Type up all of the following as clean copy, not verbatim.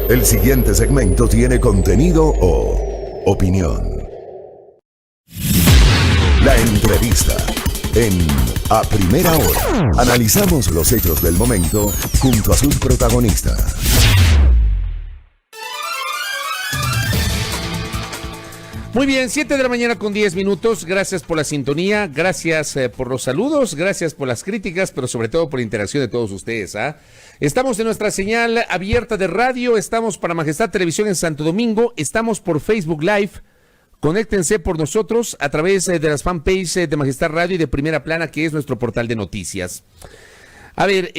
El siguiente segmento tiene contenido o opinión. La entrevista en A Primera Hora. Analizamos los hechos del momento junto a sus protagonistas. Muy bien, 7 de la mañana con 10 minutos. Gracias por la sintonía, gracias por los saludos, gracias por las críticas, pero sobre todo por la interacción de todos ustedes. Estamos en nuestra señal abierta de radio, estamos para Majestad Televisión en Santo Domingo, estamos por Facebook Live. Conéctense por nosotros a través de las fanpages de Majestad Radio y de Primera Plana, que es nuestro portal de noticias. A ver,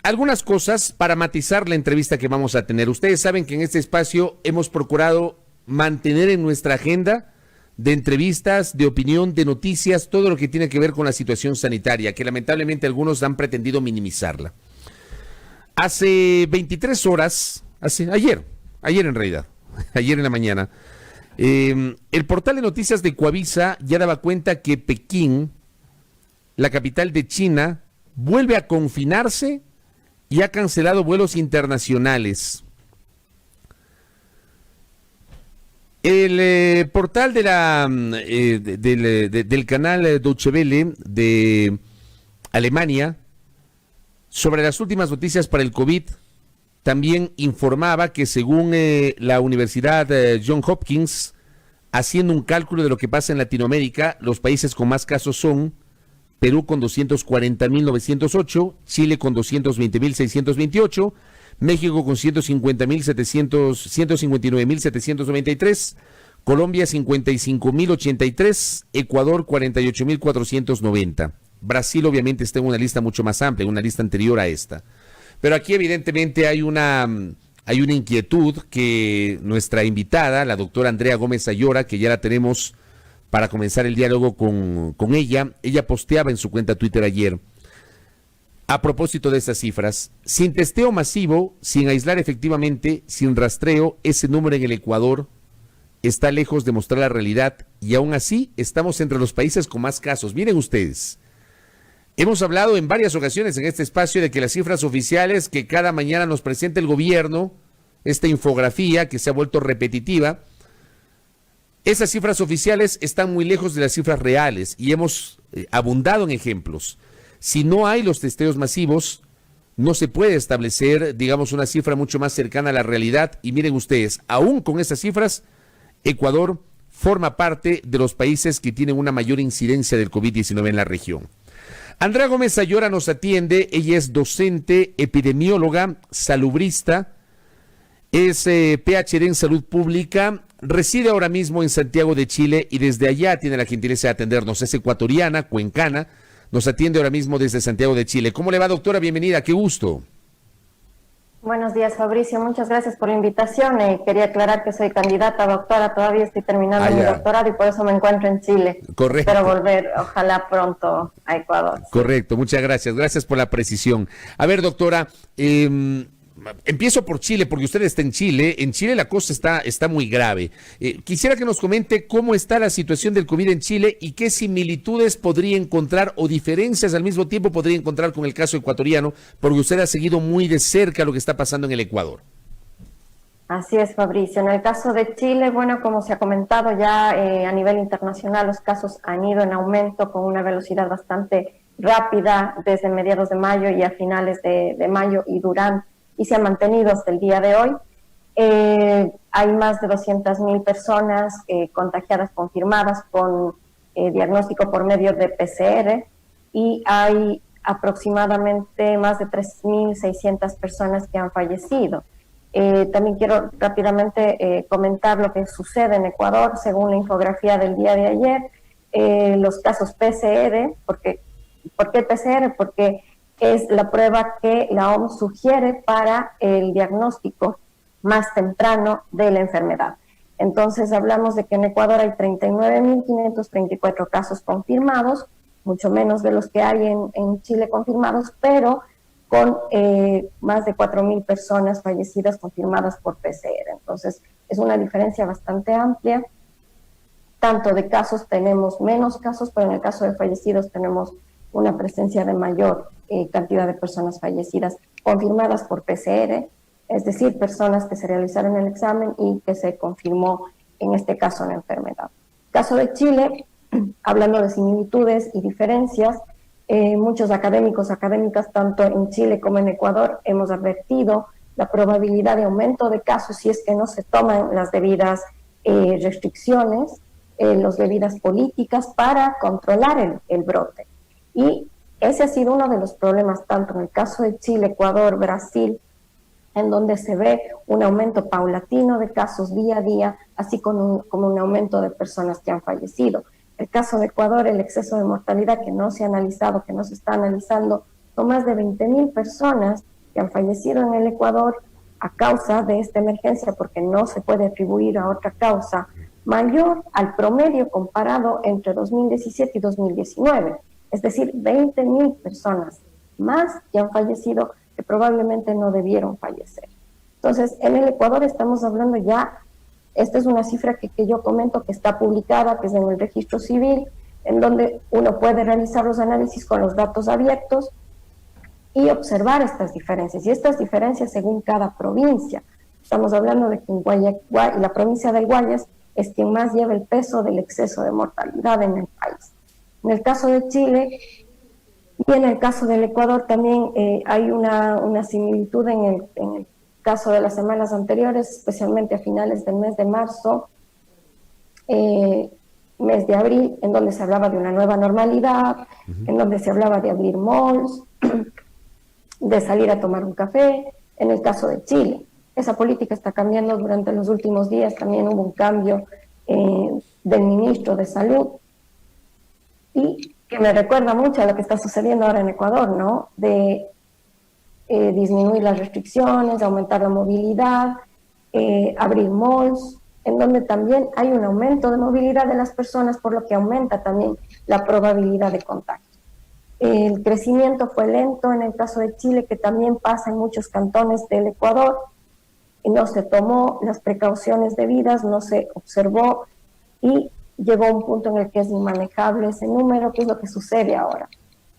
algunas cosas para matizar la entrevista que vamos a tener. Ustedes saben que en este espacio hemos procurado mantener en nuestra agenda de entrevistas, de opinión, de noticias, todo lo que tiene que ver con la situación sanitaria, que lamentablemente algunos han pretendido minimizarla. Hace 23 horas, ayer en realidad, ayer en la mañana, el portal de noticias de Coavisa ya daba cuenta que Pekín, la capital de China, vuelve a confinarse y ha cancelado vuelos internacionales. El portal de del canal Deutsche Welle de Alemania, sobre las últimas noticias para el COVID, también informaba que según la Universidad Johns Hopkins, haciendo un cálculo de lo que pasa en Latinoamérica, los países con más casos son Perú con 240.908, Chile con 220.628, México con 159.793, Colombia 55.083, Ecuador 48.490. Brasil obviamente está en una lista mucho más amplia, una lista anterior a esta. Pero aquí evidentemente hay una inquietud que nuestra invitada, la doctora Andrea Gómez Ayora, que ya la tenemos para comenzar el diálogo con ella posteaba en su cuenta Twitter ayer. A propósito de estas cifras, sin testeo masivo, sin aislar efectivamente, sin rastreo, ese número en el Ecuador está lejos de mostrar la realidad y aún así estamos entre los países con más casos. Miren ustedes, hemos hablado en varias ocasiones en este espacio de que las cifras oficiales que cada mañana nos presenta el gobierno, esta infografía que se ha vuelto repetitiva, esas cifras oficiales están muy lejos de las cifras reales y hemos abundado en ejemplos. Si no hay los testeos masivos, no se puede establecer, digamos, una cifra mucho más cercana a la realidad. Y miren ustedes, aún con esas cifras, Ecuador forma parte de los países que tienen una mayor incidencia del COVID-19 en la región. Andrea Gómez Ayora nos atiende, ella es docente, epidemióloga, salubrista, es PhD en salud pública, reside ahora mismo en Santiago de Chile y desde allá tiene la gentileza de atendernos. Es ecuatoriana, cuencana. Nos atiende ahora mismo desde Santiago de Chile. ¿Cómo le va, doctora? Bienvenida, qué gusto. Buenos días, Fabricio. Muchas gracias por la invitación. Quería aclarar que soy candidata a doctora, todavía estoy terminando mi doctorado y por eso me encuentro en Chile. Correcto. Espero volver, ojalá pronto, a Ecuador. Correcto, muchas gracias. Gracias por la precisión. A ver, doctora, empiezo por Chile, porque usted está en Chile. En Chile la cosa está muy grave. Quisiera que nos comente cómo está la situación del COVID en Chile y qué similitudes podría encontrar o diferencias al mismo tiempo podría encontrar con el caso ecuatoriano, porque usted ha seguido muy de cerca lo que está pasando en el Ecuador. Así es, Fabricio. En el caso de Chile, bueno, como se ha comentado ya a nivel internacional, los casos han ido en aumento con una velocidad bastante rápida desde mediados de mayo y a finales de mayo y se ha mantenido hasta el día de hoy. Hay más de 200.000 personas contagiadas confirmadas con diagnóstico por medio de PCR y hay aproximadamente más de 3.600 personas que han fallecido. También quiero rápidamente comentar lo que sucede en Ecuador según la infografía del día de ayer. Los casos PCR, ¿por qué PCR? Porque es la prueba que la OMS sugiere para el diagnóstico más temprano de la enfermedad. Entonces hablamos de que en Ecuador hay 39.534 casos confirmados, mucho menos de los que hay en Chile confirmados, pero con más de 4.000 personas fallecidas confirmadas por PCR. Entonces es una diferencia bastante amplia. Tanto de casos tenemos menos casos, pero en el caso de fallecidos tenemos una presencia de mayor cantidad de personas fallecidas confirmadas por PCR es decir, personas que se realizaron el examen y que se confirmó en este caso la enfermedad. Caso de Chile, hablando de similitudes y diferencias, muchos académicas, tanto en Chile como en Ecuador, hemos advertido la probabilidad de aumento de casos si es que no se toman las debidas restricciones, las debidas políticas para controlar el brote. Y ese ha sido uno de los problemas, tanto en el caso de Chile, Ecuador, Brasil, en donde se ve un aumento paulatino de casos día a día, así como un aumento de personas que han fallecido. El caso de Ecuador, el exceso de mortalidad que no se ha analizado, que no se está analizando, son más de 20.000 personas que han fallecido en el Ecuador a causa de esta emergencia, porque no se puede atribuir a otra causa mayor al promedio comparado entre 2017 y 2019. Es decir, 20.000 personas más que han fallecido que probablemente no debieron fallecer. Entonces, en el Ecuador estamos hablando ya, esta es una cifra que yo comento que está publicada, que es en el registro civil, en donde uno puede realizar los análisis con los datos abiertos y observar estas diferencias. Y estas diferencias según cada provincia. Estamos hablando de que en la provincia del Guayas es quien más lleva el peso del exceso de mortalidad en el país. En el caso de Chile y en el caso del Ecuador también hay una similitud en el caso de las semanas anteriores, especialmente a finales del mes de marzo, mes de abril, en donde se hablaba de una nueva normalidad, en donde se hablaba de abrir malls, de salir a tomar un café. En el caso de Chile, esa política está cambiando durante los últimos días. También hubo un cambio del ministro de Salud, y que me recuerda mucho a lo que está sucediendo ahora en Ecuador, ¿no? De disminuir las restricciones, aumentar la movilidad, abrir malls, en donde también hay un aumento de movilidad de las personas, por lo que aumenta también la probabilidad de contagio. El crecimiento fue lento en el caso de Chile, que también pasa en muchos cantones del Ecuador, y no se tomó las precauciones debidas, no se observó, y llegó a un punto en el que es inmanejable ese número, que es lo que sucede ahora.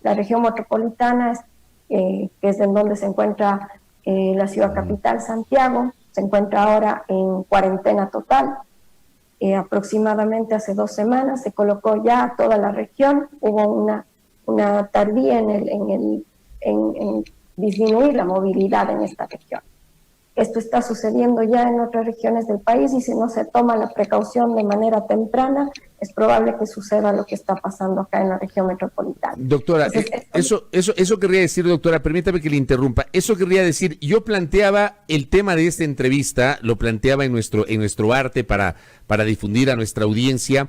La región metropolitana, que es en donde se encuentra la ciudad capital, Santiago, se encuentra ahora en cuarentena total. Aproximadamente hace 2 semanas se colocó ya toda la región, hubo una tardía en disminuir la movilidad en esta región. Esto está sucediendo ya en otras regiones del país, y si no se toma la precaución de manera temprana, es probable que suceda lo que está pasando acá en la región metropolitana. Doctora, eso querría decir, doctora, permítame que le interrumpa. Eso querría decir, yo planteaba el tema de esta entrevista, lo planteaba en nuestro arte para difundir a nuestra audiencia,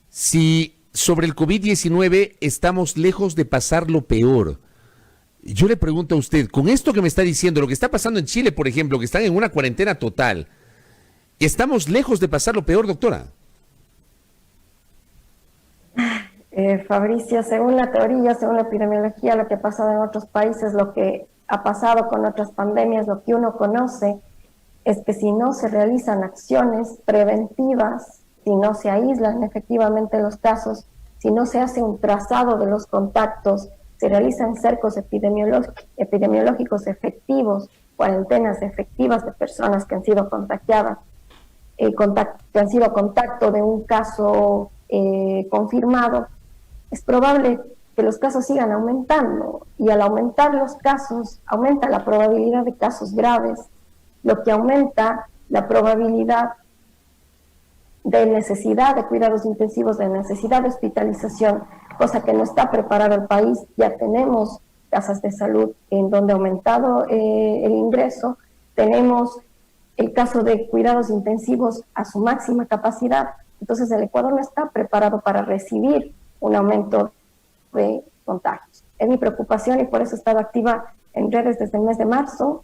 si sobre el COVID-19 estamos lejos de pasar lo peor. Yo le pregunto a usted, con esto que me está diciendo, lo que está pasando en Chile, por ejemplo, que están en una cuarentena total, ¿estamos lejos de pasar lo peor, doctora? Fabricio, según la teoría, según la epidemiología, lo que ha pasado en otros países, lo que ha pasado con otras pandemias, lo que uno conoce, es que si no se realizan acciones preventivas, si no se aíslan efectivamente los casos, si no se hace un trazado de los contactos, se realizan cercos epidemiológicos efectivos, cuarentenas efectivas de personas que han sido contagiadas, que han sido contacto de un caso confirmado, es probable que los casos sigan aumentando, y al aumentar los casos, aumenta la probabilidad de casos graves, lo que aumenta la probabilidad de necesidad de cuidados intensivos, de necesidad de hospitalización, cosa que no está preparado el país. Ya tenemos casas de salud en donde ha aumentado el ingreso, tenemos el caso de cuidados intensivos a su máxima capacidad. Entonces el Ecuador no está preparado para recibir un aumento de contagios. Es mi preocupación, y por eso he estado activa en redes desde el mes de marzo,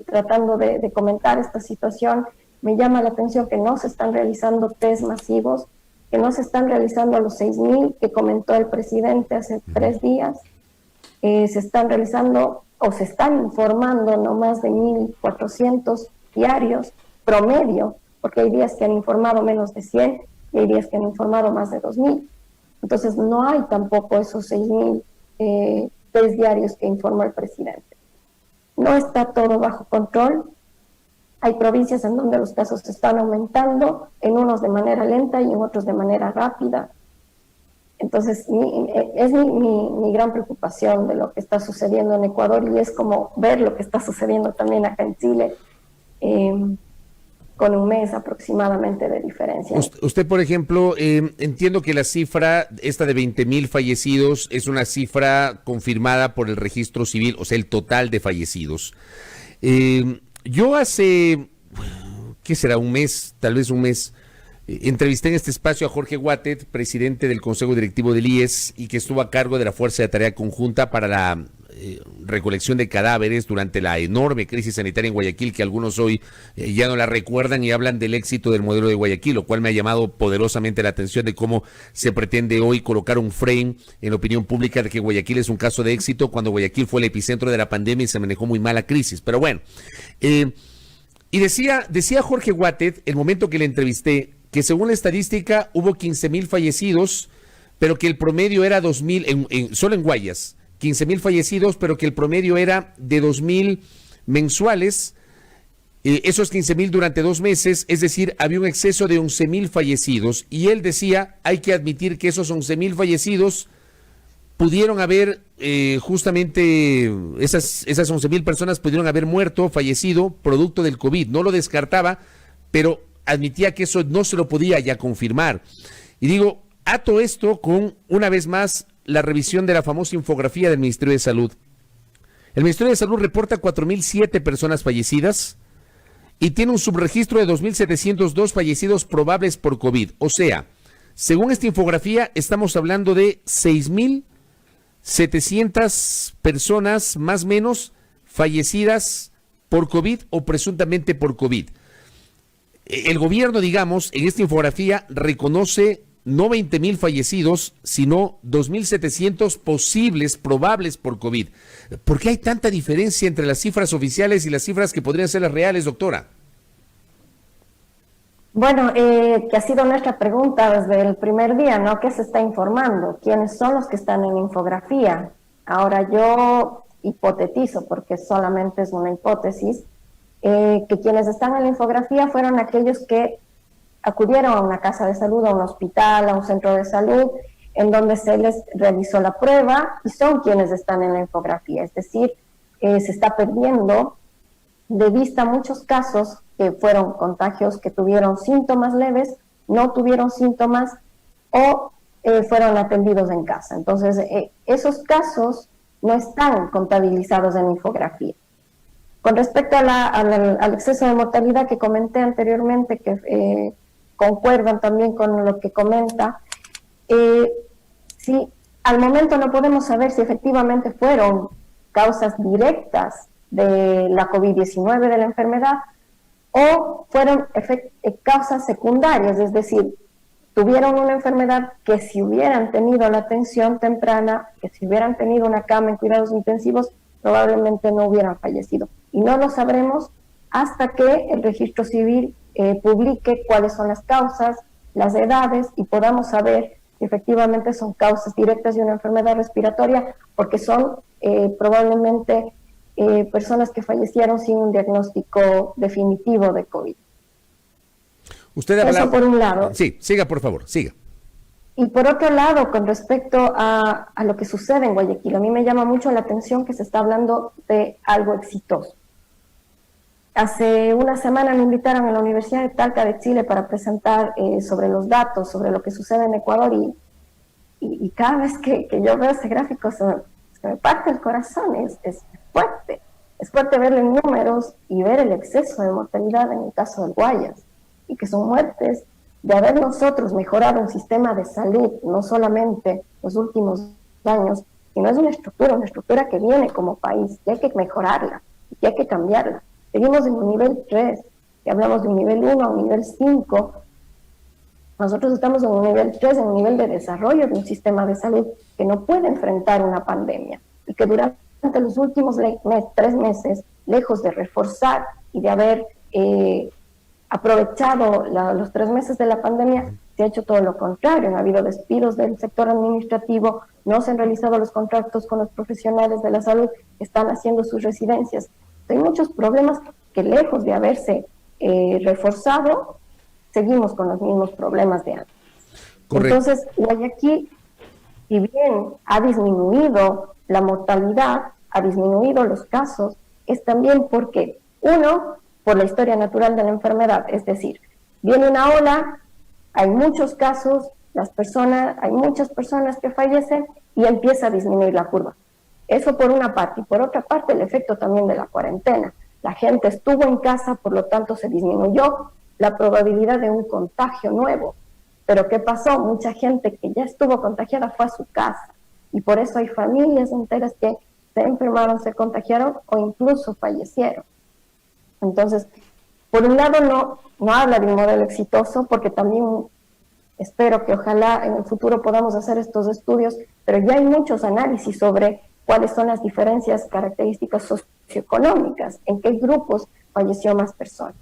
tratando de comentar esta situación. Me llama la atención que no se están realizando test masivos, que no se están realizando a los 6.000 que comentó el presidente hace 3 días. Se están realizando o se están informando no más de 1.400 diarios promedio, porque hay días que han informado menos de 100 y hay días que han informado más de 2.000. Entonces no hay tampoco esos 6.000 test diarios que informó el presidente. no está todo bajo control. Hay provincias en donde los casos están aumentando, en unos de manera lenta y en otros de manera rápida. Entonces, es mi gran preocupación de lo que está sucediendo en Ecuador, y es como ver lo que está sucediendo también acá en Chile, con un mes aproximadamente de diferencia. Usted, por ejemplo, entiendo que la cifra, esta de 20,000 fallecidos, es una cifra confirmada por el registro civil, o sea, el total de fallecidos. Yo hace, ¿qué será? Un mes, tal vez un mes, entrevisté en este espacio a Jorge Guatet, presidente del Consejo Directivo del IES, y que estuvo a cargo de la Fuerza de Tarea Conjunta para la recolección de cadáveres durante la enorme crisis sanitaria en Guayaquil, que algunos hoy ya no la recuerdan y hablan del éxito del modelo de Guayaquil, lo cual me ha llamado poderosamente la atención de cómo se pretende hoy colocar un frame en la opinión pública de que Guayaquil es un caso de éxito, cuando Guayaquil fue el epicentro de la pandemia y se manejó muy mal la crisis. Pero bueno, y decía Jorge Guatet, el momento que le entrevisté, que según la estadística hubo 15,000 fallecidos, pero que el promedio era 2,000, solo en Guayas, 15,000 fallecidos, pero que el promedio era de 2,000 mensuales, esos 15,000 durante 2 meses, es decir, había un exceso de 11,000 fallecidos, y él decía, hay que admitir que esos 11,000 fallecidos pudieron haber, justamente, esas 11,000 personas pudieron haber muerto, fallecido, producto del COVID, no lo descartaba, pero admitía que eso no se lo podía ya confirmar. Y digo, ato esto con, una vez más, la revisión de la famosa infografía del Ministerio de Salud. El Ministerio de Salud reporta 4,007 personas fallecidas y tiene un subregistro de 2,702 fallecidos probables por COVID. O sea, según esta infografía, estamos hablando de 6,700 personas más o menos fallecidas por COVID o presuntamente por COVID. El gobierno, digamos, en esta infografía reconoce no 20,000 fallecidos, sino 2,700 posibles, probables por COVID. ¿Por qué hay tanta diferencia entre las cifras oficiales y las cifras que podrían ser las reales, doctora? Bueno, que ha sido nuestra pregunta desde el primer día, ¿no? ¿Qué se está informando? ¿Quiénes son los que están en la infografía? Ahora yo hipotetizo, porque solamente es una hipótesis, que quienes están en la infografía fueron aquellos que acudieron a una casa de salud, a un hospital, a un centro de salud, en donde se les realizó la prueba, y son quienes están en la infografía. Es decir, se está perdiendo de vista muchos casos que fueron contagios que tuvieron síntomas leves, no tuvieron síntomas o fueron atendidos en casa. Entonces, esos casos no están contabilizados en la infografía. Con respecto al exceso de mortalidad que comenté anteriormente, que concuerdan también con lo que comenta, sí, al momento no podemos saber si efectivamente fueron causas directas de la COVID-19, de la enfermedad, o fueron causas secundarias, es decir, tuvieron una enfermedad que si hubieran tenido la atención temprana, que si hubieran tenido una cama en cuidados intensivos, probablemente no hubieran fallecido. Y no lo sabremos hasta que el registro civil publique cuáles son las causas, las edades, y podamos saber si efectivamente son causas directas de una enfermedad respiratoria, porque son probablemente personas que fallecieron sin un diagnóstico definitivo de COVID. Usted habla... Eso por un lado. Sí, siga, por favor, siga. Y por otro lado, con respecto a lo que sucede en Guayaquil, a mí me llama mucho la atención que se está hablando de algo exitoso. Hace una semana me invitaron a la Universidad de Talca de Chile para presentar sobre los datos, sobre lo que sucede en Ecuador, y cada vez que yo veo ese gráfico se me parte el corazón. Es fuerte. Es fuerte ver en números y ver el exceso de mortalidad en el caso del Guayas, y que son muertes de haber nosotros mejorado un sistema de salud, no solamente los últimos años, sino es una estructura que viene como país, y hay que mejorarla, y hay que cambiarla. Seguimos en un nivel 3, y hablamos de un nivel 1 a un nivel 5, nosotros estamos en un nivel 3, en un nivel de desarrollo de un sistema de salud que no puede enfrentar una pandemia, y que durante los últimos 3 meses, lejos de reforzar y de haber aprovechado los 3 meses de la pandemia, se ha hecho todo lo contrario. Ha habido despidos del sector administrativo, no se han realizado los contratos con los profesionales de la salud que están haciendo sus residencias. Hay muchos problemas que lejos de haberse reforzado, seguimos con los mismos problemas de antes. Correcto. Entonces, Guayaquil, si bien ha disminuido la mortalidad, ha disminuido los casos, es también porque, uno, por la historia natural de la enfermedad, es decir, viene una ola, hay muchos casos, hay muchas personas que fallecen y empieza a disminuir la curva. Eso por una parte. Y por otra parte, el efecto también de la cuarentena. La gente estuvo en casa, por lo tanto se disminuyó la probabilidad de un contagio nuevo. Pero ¿qué pasó? Mucha gente que ya estuvo contagiada fue a su casa. Y por eso hay familias enteras que se enfermaron, se contagiaron o incluso fallecieron. Entonces, por un lado no habla de un modelo exitoso, porque también espero que ojalá en el futuro podamos hacer estos estudios, pero ya hay muchos análisis sobre cuáles son las diferencias características socioeconómicas, en qué grupos falleció más personas.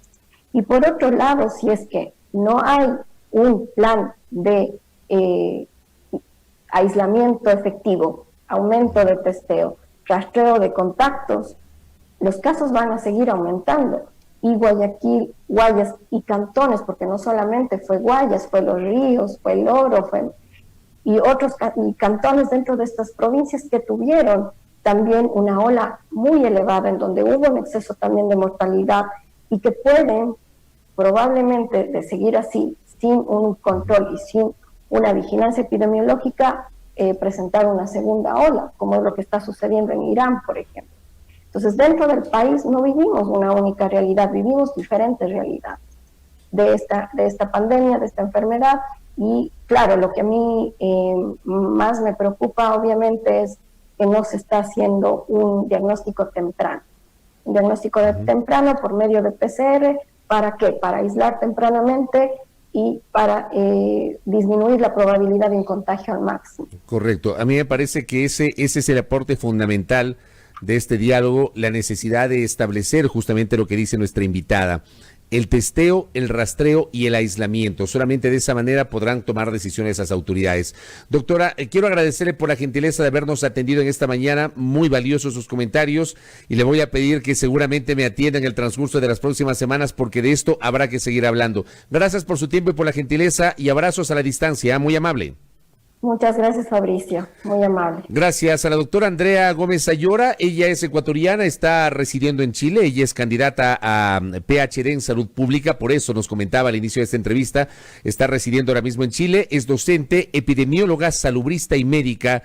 Y por otro lado, si es que no hay un plan de aislamiento efectivo, aumento de testeo, rastreo de contactos, los casos van a seguir aumentando. Y Guayaquil, Guayas y cantones, porque no solamente fue Guayas, fue Los Ríos, fue El Oro, y otros cantones dentro de estas provincias que tuvieron también una ola muy elevada en donde hubo un exceso también de mortalidad y que pueden probablemente de seguir así, sin un control y sin una vigilancia epidemiológica, presentar una segunda ola, como es lo que está sucediendo en Irán, por ejemplo. Entonces, dentro del país no vivimos una única realidad, vivimos diferentes realidades de esta pandemia, de esta enfermedad. Y claro, lo que a mí más me preocupa obviamente es que no se está haciendo un diagnóstico temprano. Un diagnóstico temprano por medio de PCR, ¿para qué? Para aislar tempranamente y para disminuir la probabilidad de un contagio al máximo. Correcto. A mí me parece que ese es el aporte fundamental de este diálogo, la necesidad de establecer justamente lo que dice nuestra invitada. El testeo, el rastreo y el aislamiento. Solamente de esa manera podrán tomar decisiones las autoridades. Doctora, quiero agradecerle por la gentileza de habernos atendido en esta mañana. Muy valiosos sus comentarios y le voy a pedir que seguramente me atienda en el transcurso de las próximas semanas porque de esto habrá que seguir hablando. Gracias por su tiempo y por la gentileza y abrazos a la distancia. Muy amable. Muchas gracias, Fabricio, muy amable. Gracias a la doctora Andrea Gómez Ayora, ella es ecuatoriana, está residiendo en Chile, ella es candidata a PhD en Salud Pública, por eso nos comentaba al inicio de esta entrevista, está residiendo ahora mismo en Chile, es docente, epidemióloga, salubrista y médica.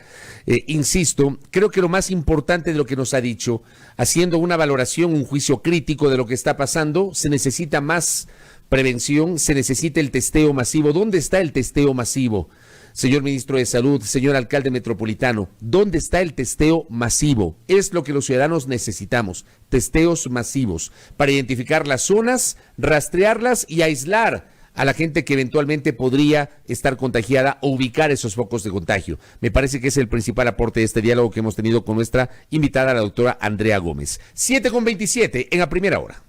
Insisto, creo que lo más importante de lo que nos ha dicho, haciendo una valoración, un juicio crítico de lo que está pasando, se necesita más prevención, se necesita el testeo masivo. ¿Dónde está el testeo masivo? Señor ministro de Salud, señor alcalde metropolitano, ¿dónde está el testeo masivo? Es lo que los ciudadanos necesitamos, testeos masivos, para identificar las zonas, rastrearlas y aislar a la gente que eventualmente podría estar contagiada o ubicar esos focos de contagio. Me parece que es el principal aporte de este diálogo que hemos tenido con nuestra invitada, la doctora Andrea Gómez. 7:27 en A Primera Hora.